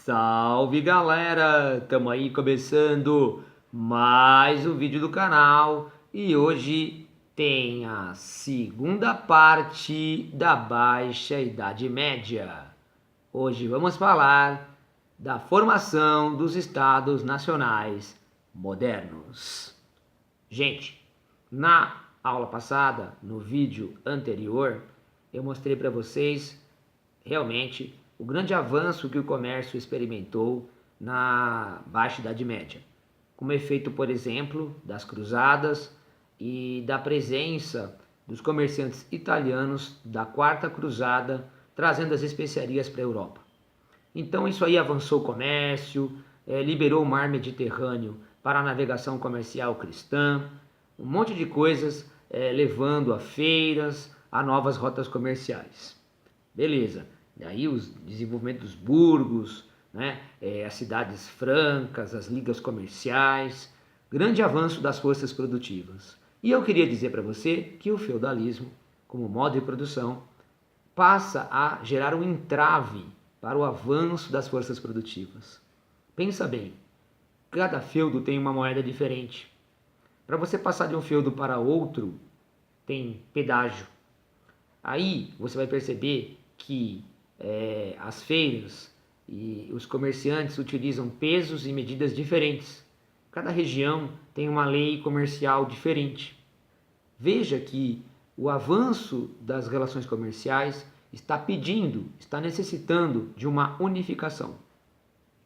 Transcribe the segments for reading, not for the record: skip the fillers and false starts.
Salve galera, estamos aí começando mais um vídeo do canal e hoje tem a segunda parte da Baixa Idade Média. Hoje vamos falar da formação dos Estados Nacionais modernos. Gente, na aula passada, no vídeo anterior, eu mostrei para vocês realmente o grande avanço que o comércio experimentou na Baixa Idade Média, como efeito, por exemplo, das cruzadas e da presença dos comerciantes italianos da Quarta Cruzada, trazendo as especiarias para a Europa. Então isso aí avançou o comércio, liberou o mar Mediterrâneo para a navegação comercial cristã, um monte de coisas levando a feiras, a novas rotas comerciais. Beleza. Daí o desenvolvimento dos burgos, né? As cidades francas, as ligas comerciais, grande avanço das forças produtivas. E eu queria dizer para você que o feudalismo, como modo de produção, passa a gerar um entrave para o avanço das forças produtivas. Pensa bem, cada feudo tem uma moeda diferente. Para você passar de um feudo para outro, tem pedágio. Aí você vai perceber que as feiras e os comerciantes utilizam pesos e medidas diferentes. Cada região tem uma lei comercial diferente. Veja que o avanço das relações comerciais está necessitando de uma unificação.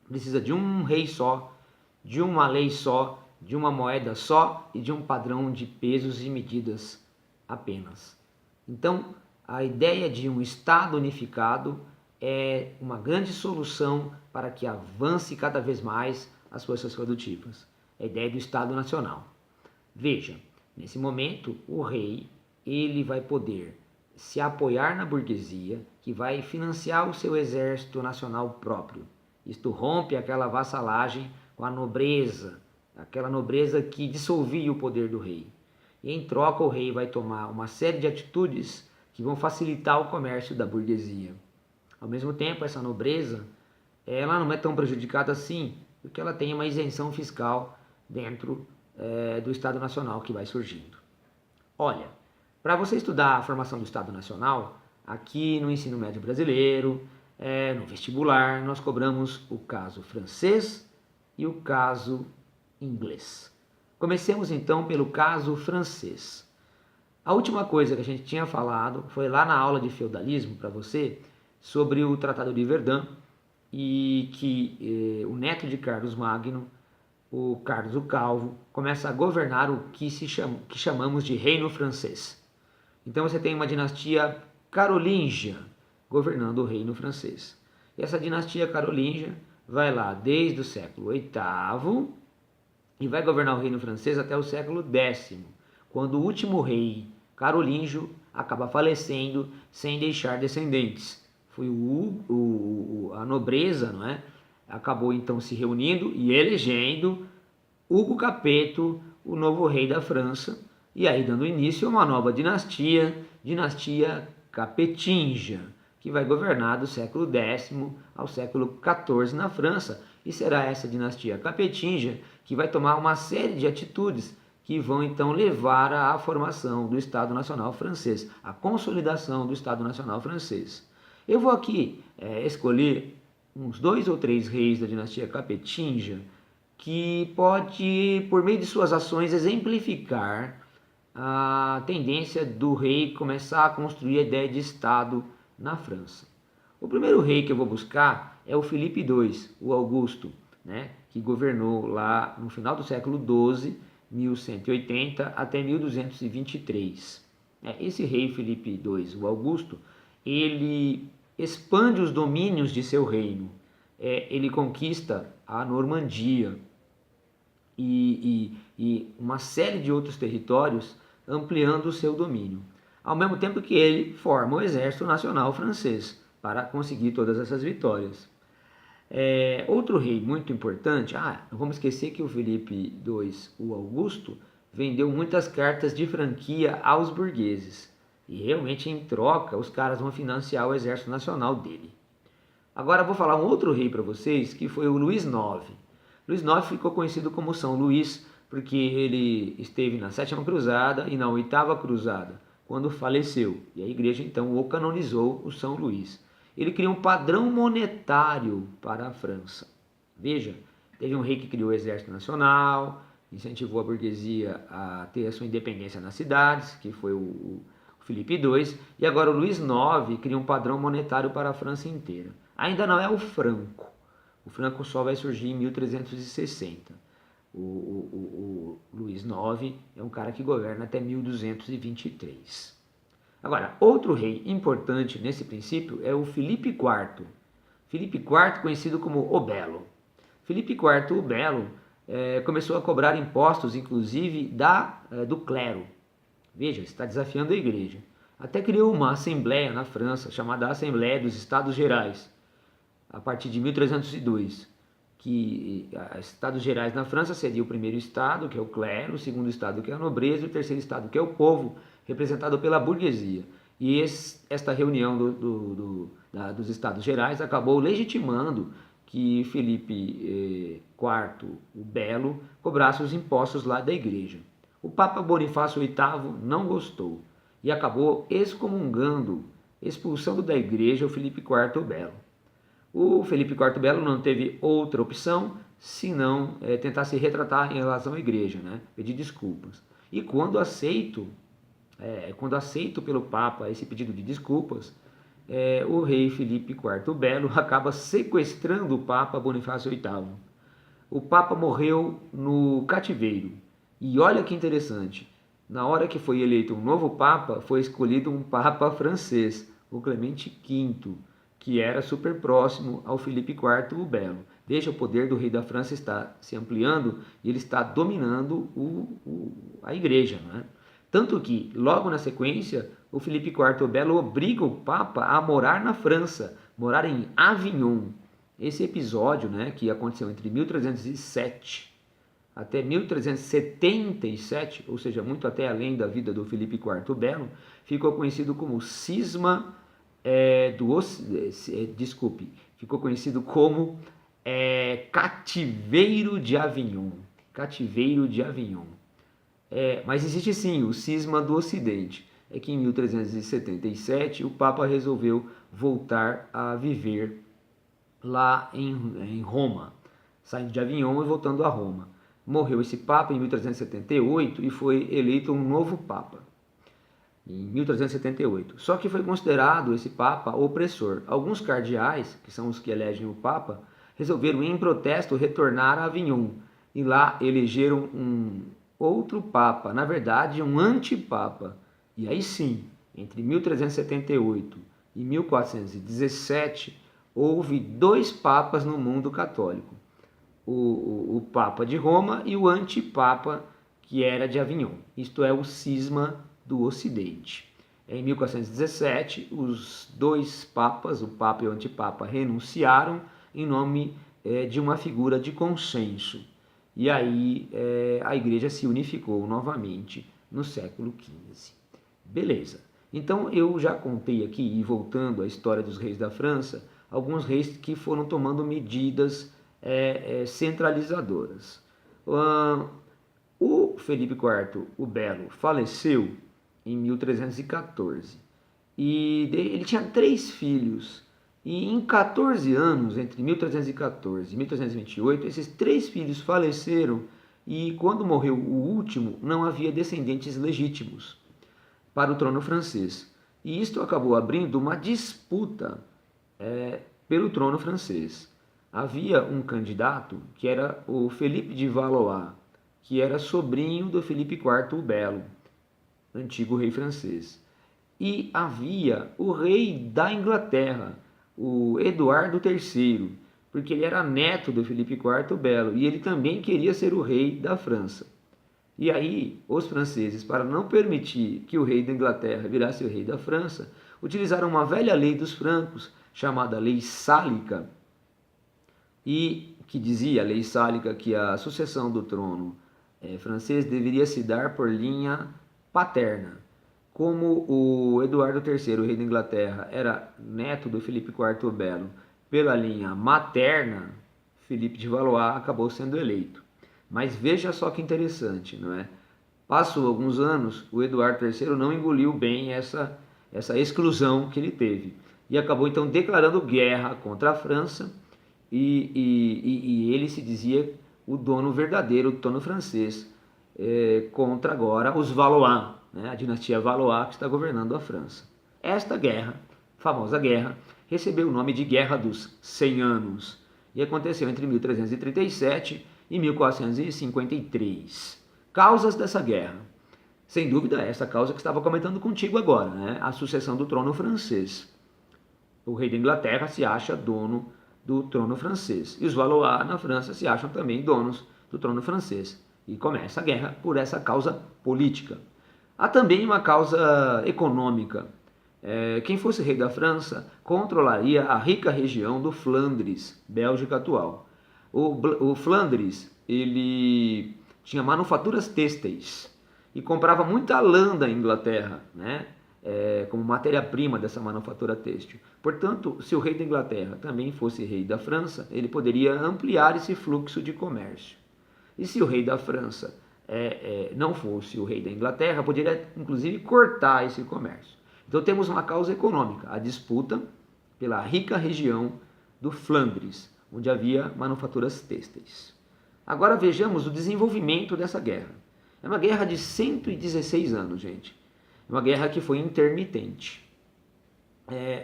Precisa de um rei só, de uma lei só, de uma moeda só e de um padrão de pesos e medidas apenas. Então, a ideia de um Estado unificado é uma grande solução para que avance cada vez mais as forças produtivas. É a ideia do Estado Nacional. Veja, nesse momento, o rei ele vai poder se apoiar na burguesia, que vai financiar o seu exército nacional próprio. Isto rompe aquela vassalagem com a nobreza, aquela nobreza que dissolvia o poder do rei. E em troca, o rei vai tomar uma série de atitudes que vão facilitar o comércio da burguesia. Ao mesmo tempo, essa nobreza, ela não é tão prejudicada assim, porque ela tem uma isenção fiscal dentro do Estado Nacional que vai surgindo. Olha, para você estudar a formação do Estado Nacional, aqui no ensino médio brasileiro, no vestibular, nós cobramos o caso francês e o caso inglês. Comecemos então pelo caso francês. A última coisa que a gente tinha falado foi lá na aula de feudalismo para você sobre o Tratado de Verdun e que o neto de Carlos Magno, o Carlos o Calvo, começa a governar o que chamamos de Reino Francês. Então você tem uma dinastia carolíngia governando o Reino Francês. E essa dinastia carolíngia vai lá desde o século VIII e vai governar o Reino Francês até o século X, quando o último rei carolíngio acaba falecendo sem deixar descendentes. Foi a nobreza, não é? Acabou então se reunindo e elegendo Hugo Capeto, o novo rei da França, e aí dando início a uma nova dinastia, dinastia capetinja, que vai governar do século X ao século XIV na França, e será essa dinastia capetinja que vai tomar uma série de atitudes que vão então levar à formação do Estado Nacional Francês, à consolidação do Estado Nacional Francês. Eu vou aqui escolher uns 2 ou 3 reis da dinastia capetinja que pode, por meio de suas ações, exemplificar a tendência do rei começar a construir a ideia de Estado na França. O primeiro rei que eu vou buscar é o Filipe II, o Augusto, né, que governou lá no final do século XII, 1180 até 1223. Esse rei Filipe II, o Augusto, ele expande os domínios de seu reino. Ele conquista a Normandia e uma série de outros territórios, ampliando o seu domínio. Ao mesmo tempo que ele forma o Exército Nacional Francês para conseguir todas essas vitórias. Outro rei muito importante, não vamos esquecer que o Filipe II, o Augusto, vendeu muitas cartas de franquia aos burgueses. E realmente em troca os caras vão financiar o exército nacional dele. Agora vou falar um outro rei para vocês, que foi o Luís IX. Luís IX ficou conhecido como São Luís, porque ele esteve na 7ª Cruzada e na 8ª Cruzada, quando faleceu. E a igreja então o canonizou, o São Luís. Ele criou um padrão monetário para a França. Veja, teve um rei que criou o Exército Nacional, incentivou a burguesia a ter a sua independência nas cidades, que foi o Filipe II, e agora o Luís IX cria um padrão monetário para a França inteira. Ainda não é o franco. O franco só vai surgir em 1360. O Luís IX é um cara que governa até 1223. Agora, outro rei importante nesse princípio é o Filipe IV. Filipe IV, conhecido como o Belo. Filipe IV, o Belo, começou a cobrar impostos, inclusive do clero. Veja, está desafiando a igreja. Até criou uma assembleia na França, chamada Assembleia dos Estados Gerais, a partir de 1302, que Estados Gerais na França seria o primeiro estado, que é o clero, o segundo estado, que é a nobreza, e o terceiro estado, que é o povo, representado pela burguesia. E esta reunião dos Estados Gerais acabou legitimando que Filipe IV, o Belo, cobrasse os impostos lá da igreja. O Papa Bonifácio VIII não gostou e acabou excomungando, expulsando da igreja o Filipe IV o Belo. O Filipe IV Belo não teve outra opção senão tentar se retratar em relação à igreja, né? Pedir desculpas. E quando aceito pelo Papa esse pedido de desculpas, o rei Filipe IV Belo acaba sequestrando o Papa Bonifácio VIII. O Papa morreu no cativeiro. E olha que interessante, na hora que foi eleito um novo Papa, foi escolhido um Papa francês, o Clemente V, que era super próximo ao Filipe IV o Belo. Veja, o poder do rei da França está se ampliando e ele está dominando a igreja, não é? Tanto que, logo na sequência, o Filipe IV o Belo obriga o Papa a morar na França, morar em Avignon. Esse episódio, né, que aconteceu entre 1307 até 1377, ou seja, muito até além da vida do Filipe IV o Belo, ficou conhecido como cisma ficou conhecido como cativeiro de Avignon. Cativeiro de Avignon. Mas existe sim o cisma do Ocidente. É que em 1377 o Papa resolveu voltar a viver lá em Roma, saindo de Avignon e voltando a Roma. Morreu esse Papa em 1378 e foi eleito um novo Papa em 1378. Só que foi considerado esse Papa opressor. Alguns cardeais, que são os que elegem o Papa, resolveram em protesto retornar a Avignon e lá elegeram um outro Papa, na verdade um antipapa. E aí sim, entre 1378 e 1417, houve dois papas no mundo católico. O Papa de Roma e o antipapa, que era de Avignon. Isto é o cisma do Ocidente. Em 1417, os dois papas, o Papa e o antipapa, renunciaram em nome de uma figura de consenso. E aí a igreja se unificou novamente no século XV. Beleza. Então eu já contei aqui, e voltando à história dos reis da França, alguns reis que foram tomando medidas centralizadoras. O Felipe IV, o Belo, faleceu em 1314 e ele tinha 3 filhos. E em 14 anos, entre 1314 e 1328, esses 3 filhos faleceram e quando morreu o último, não havia descendentes legítimos para o trono francês. E isto acabou abrindo uma disputa pelo trono francês. Havia um candidato que era o Felipe de Valois, que era sobrinho do Felipe IV o Belo, antigo rei francês. E havia o rei da Inglaterra, o Eduardo III, porque ele era neto do Felipe IV o Belo e ele também queria ser o rei da França. E aí, os franceses, para não permitir que o rei da Inglaterra virasse o rei da França, utilizaram uma velha lei dos francos, chamada Lei Sálica, e que dizia, a Lei Sálica, que a sucessão do trono francês deveria se dar por linha paterna. Como o Eduardo III, o rei da Inglaterra, era neto do Felipe IV o Belo pela linha materna, Felipe de Valois acabou sendo eleito. Mas veja só que interessante, não é? Passou alguns anos, o Eduardo III não engoliu bem essa exclusão que ele teve. E acabou então declarando guerra contra a França e ele se dizia o dono verdadeiro, o trono francês, contra agora os Valois, né? A dinastia Valois que está governando a França. Esta guerra, famosa guerra, recebeu o nome de Guerra dos 100 Anos e aconteceu entre 1337 e 1453. Causas dessa guerra. Sem dúvida, essa causa que estava comentando contigo agora, né? A sucessão do trono francês. O rei da Inglaterra se acha dono do trono francês. E os Valois na França se acham também donos do trono francês. E começa a guerra por essa causa política. Há também uma causa econômica. Quem fosse rei da França controlaria a rica região do Flandres, Bélgica atual. O Flandres, ele tinha manufaturas têxteis e comprava muita lã da Inglaterra, né? Como matéria-prima dessa manufatura têxtil. Portanto, se o rei da Inglaterra também fosse rei da França, ele poderia ampliar esse fluxo de comércio. E se o rei da França não fosse o rei da Inglaterra, poderia inclusive cortar esse comércio. Então temos uma causa econômica, a disputa pela rica região do Flandres, onde havia manufaturas têxteis. Agora vejamos o desenvolvimento dessa guerra. É uma guerra de 116 anos, gente. É uma guerra que foi intermitente.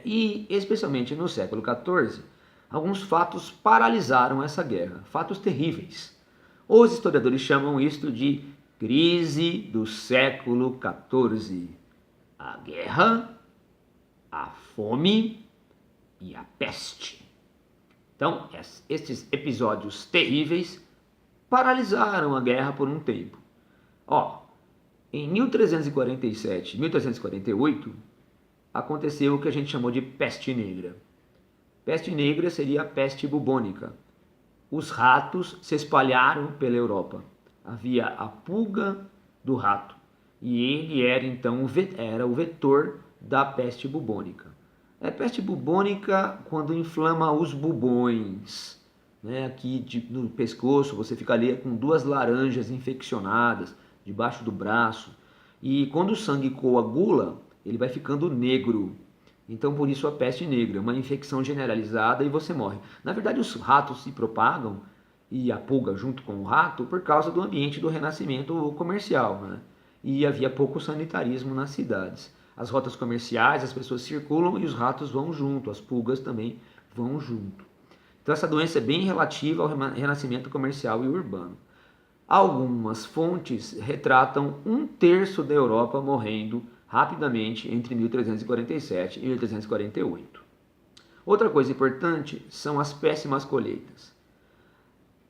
E, especialmente no século XIV, alguns fatos paralisaram essa guerra. Fatos terríveis. Os historiadores chamam isto de crise do século XIV. A guerra, a fome e a peste. Então, estes episódios terríveis paralisaram a guerra por um tempo. Em 1347, 1348, aconteceu o que a gente chamou de peste negra. Peste negra seria a peste bubônica. Os ratos se espalharam pela Europa. Havia a pulga do rato. E ele era então o vetor da peste bubônica. A peste bubônica quando inflama os bubões. Né? Aqui no pescoço você fica ali com 2 laranjas infeccionadas debaixo do braço. E quando o sangue coagula, ele vai ficando negro. Então por isso a peste negra, uma infecção generalizada e você morre. Na verdade os ratos se propagam, e a pulga junto com o rato, por causa do ambiente do renascimento comercial, né? E havia pouco sanitarismo nas cidades. As rotas comerciais, as pessoas circulam e os ratos vão junto, as pulgas também vão junto. Então essa doença é bem relativa ao renascimento comercial e urbano. Algumas fontes retratam 1/3 da Europa morrendo rapidamente entre 1347 e 1348. Outra coisa importante são as péssimas colheitas.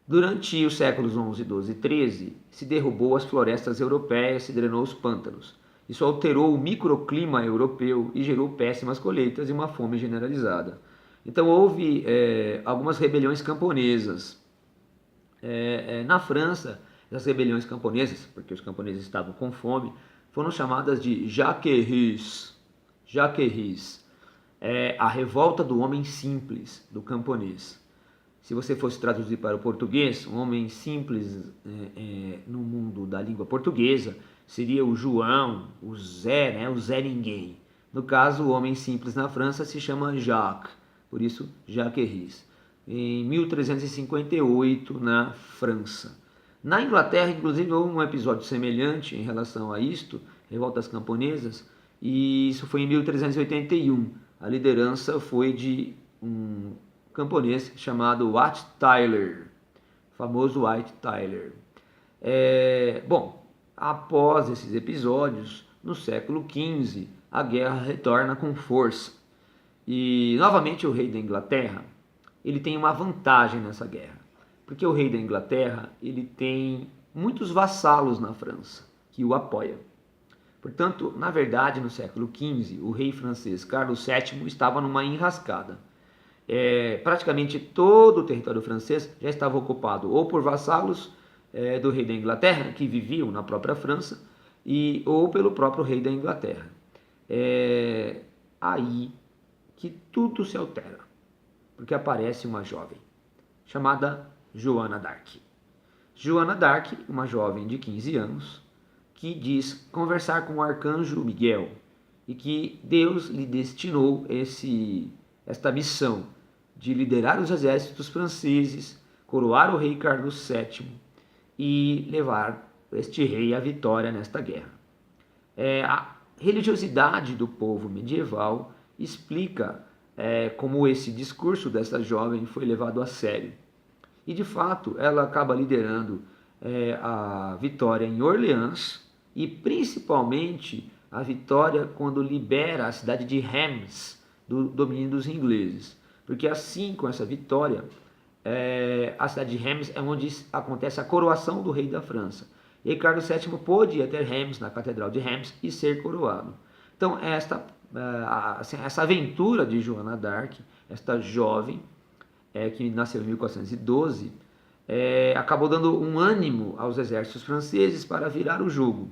Durante os séculos 11, 12 e 13, se derrubou as florestas europeias, se drenou os pântanos. Isso alterou o microclima europeu e gerou péssimas colheitas e uma fome generalizada. Então houve algumas rebeliões camponesas. Na França, as rebeliões camponesas, porque os camponeses estavam com fome, foram chamadas de jacqueries. Jacqueries. A revolta do homem simples, do camponês. Se você fosse traduzir para o português, um homem simples no mundo da língua portuguesa seria o João, o Zé, né? O Zé Ninguém. No caso, o homem simples na França se chama Jacques, por isso Jacqueries. Em 1358, na França. Na Inglaterra, inclusive, houve um episódio semelhante em relação a isto, revoltas camponesas, e isso foi em 1381. A liderança foi de um camponês chamado Wat Tyler, famoso Wat Tyler. Após esses episódios, no século XV, a guerra retorna com força. E, novamente, o rei da Inglaterra, ele tem uma vantagem nessa guerra. Porque o rei da Inglaterra, ele tem muitos vassalos na França, que o apoiam. Portanto, na verdade, no século XV, o rei francês Carlos VII estava numa enrascada. Praticamente todo o território francês já estava ocupado ou por vassalos do rei da Inglaterra, que viviam na própria França, ou pelo próprio rei da Inglaterra. Aí que tudo se altera. porque aparece uma jovem chamada Joana d'Arc. Joana d'Arc, uma jovem de 15 anos, que diz conversar com o arcanjo Miguel e que Deus lhe destinou esta missão de liderar os exércitos franceses, coroar o rei Carlos VII e levar este rei à vitória nesta guerra. A religiosidade do povo medieval explica como esse discurso dessa jovem foi levado a sério. E de fato ela acaba liderando a vitória em Orleans e principalmente a vitória quando libera a cidade de Reims do domínio dos ingleses. Porque assim, com essa vitória, a cidade de Reims é onde acontece a coroação do rei da França. E Carlos VII pôde ir até Reims, na Catedral de Reims, e ser coroado. Então, essa aventura de Joana d'Arc, esta jovem, que nasceu em 1412, acabou dando um ânimo aos exércitos franceses para virar o jogo.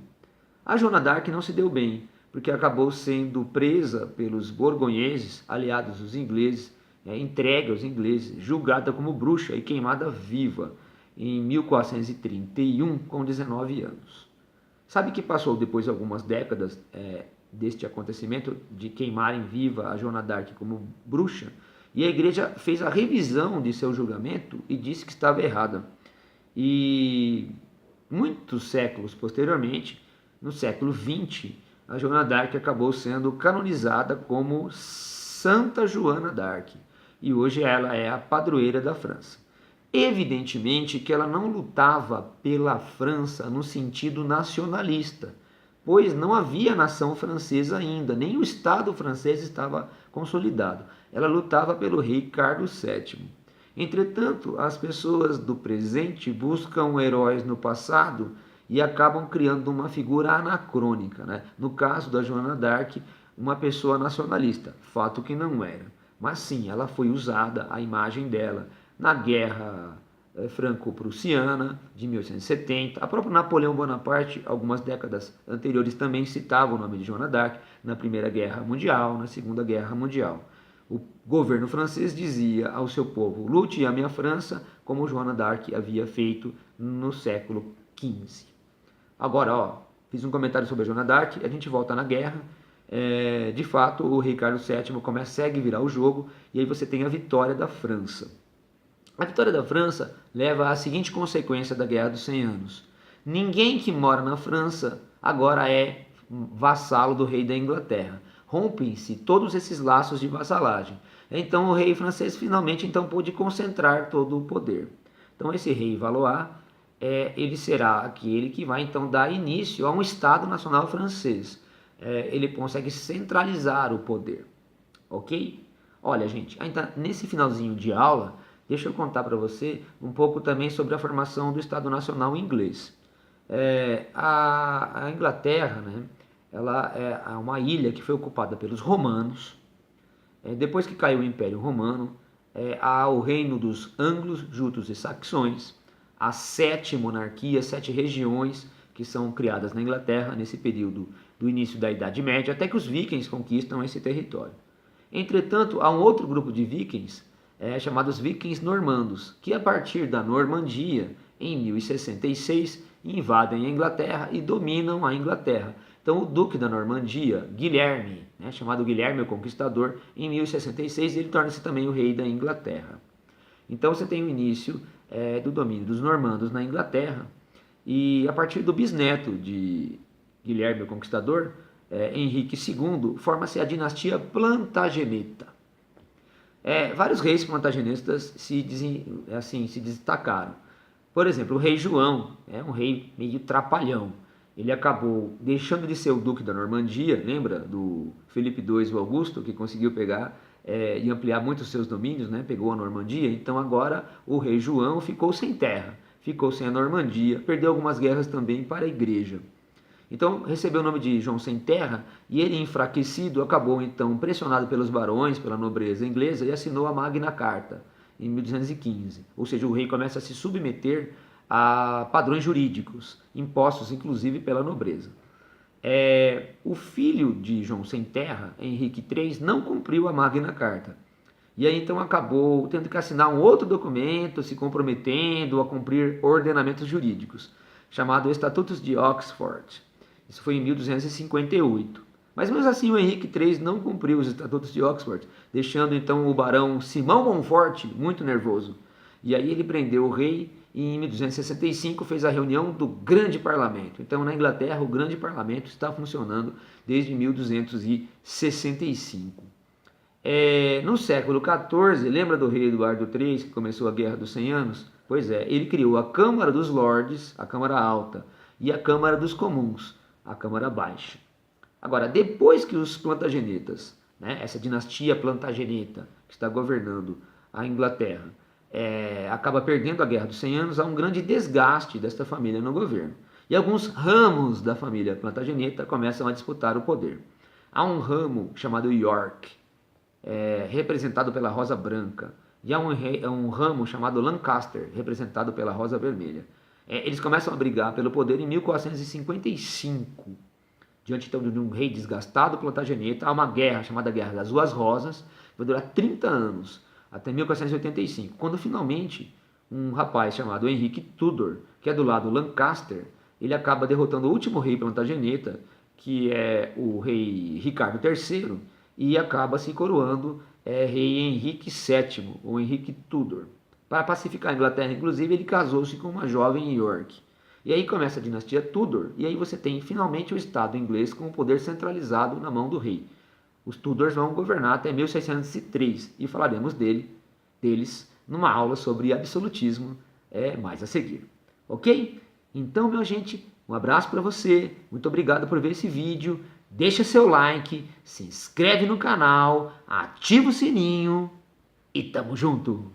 A Joana d'Arc não se deu bem, porque acabou sendo presa pelos borgonheses, aliados dos ingleses, entregue aos ingleses, julgada como bruxa e queimada viva em 1431, com 19 anos. Sabe que passou depois algumas décadas deste acontecimento de queimarem viva a Joana d'Arc como bruxa, e a igreja fez a revisão de seu julgamento e disse que estava errada. E muitos séculos posteriormente, no século XX, a Joana d'Arc acabou sendo canonizada como Santa Joana d'Arc. E hoje ela é a padroeira da França. Evidentemente que ela não lutava pela França no sentido nacionalista, pois não havia nação francesa ainda, nem o Estado francês estava consolidado. Ela lutava pelo rei Carlos VII. Entretanto, as pessoas do presente buscam heróis no passado e acabam criando uma figura anacrônica, né? No caso da Joana d'Arc, uma pessoa nacionalista, fato que não era. Mas sim, ela foi usada, a imagem dela, na Guerra Franco-Prussiana de 1870. A própria Napoleão Bonaparte, algumas décadas anteriores, também citava o nome de Joana d'Arc na Primeira Guerra Mundial, na Segunda Guerra Mundial. O governo francês dizia ao seu povo: lute a minha França, como Joana d'Arc havia feito no século XV. Agora, fiz um comentário sobre a Joana d'Arc, a gente volta na guerra. De fato, o rei Carlos VII consegue virar o jogo e aí você tem a vitória da França. A vitória da França leva à seguinte consequência da Guerra dos 100 Anos. Ninguém que mora na França agora é vassalo do rei da Inglaterra. Rompem-se todos esses laços de vassalagem. Então o rei francês finalmente pôde concentrar todo o poder. Então esse rei Valois, ele será aquele que vai então dar início a um Estado Nacional francês. Ele consegue centralizar o poder, ok? Olha, gente, nesse finalzinho de aula, deixa eu contar para você um pouco também sobre a formação do Estado Nacional inglês. A Inglaterra, né, ela é uma ilha que foi ocupada pelos romanos. Depois que caiu o Império Romano, há o reino dos anglos, jutos e saxões, as 7 monarquias, 7 regiões que são criadas na Inglaterra nesse período do início da Idade Média, até que os vikings conquistam esse território. Entretanto, há um outro grupo de vikings, chamados vikings normandos, que a partir da Normandia, em 1066, invadem a Inglaterra e dominam a Inglaterra. Então o duque da Normandia, Guilherme, chamado Guilherme o Conquistador, em 1066 ele torna-se também o rei da Inglaterra. Então você tem o início do domínio dos normandos na Inglaterra, e a partir do bisneto de Guilherme o Conquistador, Henrique II, forma-se a dinastia Plantageneta. Vários reis plantagenetas se destacaram. Por exemplo, o rei João, um rei meio trapalhão. Ele acabou deixando de ser o duque da Normandia, lembra do Felipe II o Augusto, que conseguiu pegar e ampliar muito os seus domínios, né? Pegou a Normandia. Então agora o rei João ficou sem terra, ficou sem a Normandia, perdeu algumas guerras também para a igreja. Então recebeu o nome de João Sem Terra e ele, enfraquecido, acabou então pressionado pelos barões, pela nobreza inglesa e assinou a Magna Carta em 1215. Ou seja, o rei começa a se submeter a padrões jurídicos, impostos inclusive pela nobreza. O filho de João Sem Terra, Henrique III, não cumpriu a Magna Carta E aí então acabou tendo que assinar um outro documento se comprometendo a cumprir ordenamentos jurídicos, chamado Estatutos de Oxford. Isso foi em 1258. Mas mesmo assim o Henrique III não cumpriu os Estatutos de Oxford, deixando então o barão Simão Montfort muito nervoso. E aí ele prendeu o rei e em 1265 fez a reunião do Grande Parlamento. Então na Inglaterra o Grande Parlamento está funcionando desde 1265. No século XIV, lembra do rei Eduardo III que começou a Guerra dos 100 Anos? Pois é, ele criou a Câmara dos Lordes, a Câmara Alta, e a Câmara dos Comuns, a Câmara Baixa. Agora, depois que os Plantagenetas, né, essa dinastia Plantageneta que está governando a Inglaterra, acaba perdendo a Guerra dos 100 Anos, há um grande desgaste desta família no governo. E alguns ramos da família Plantageneta começam a disputar o poder. Há um ramo chamado York, representado pela Rosa Branca, e há um ramo chamado Lancaster, representado pela Rosa Vermelha. Eles começam a brigar pelo poder em 1455. Diante então de um rei desgastado, Plantageneta, há uma guerra chamada Guerra das Duas Rosas, que vai durar 30 anos, até 1485, quando finalmente um rapaz chamado Henrique Tudor, que é do lado Lancaster, ele acaba derrotando o último rei Plantageneta, que é o rei Ricardo III, e acaba se coroando rei Henrique VII, ou Henrique Tudor. Para pacificar a Inglaterra, inclusive, ele casou-se com uma jovem em York. E aí começa a dinastia Tudor, e aí você tem finalmente o Estado inglês com o poder centralizado na mão do rei. Os Tudors vão governar até 1603 e falaremos deles numa aula sobre absolutismo mais a seguir. Ok? Então, minha gente, um abraço para você, muito obrigado por ver esse vídeo, deixa seu like, se inscreve no canal, ativa o sininho e tamo junto!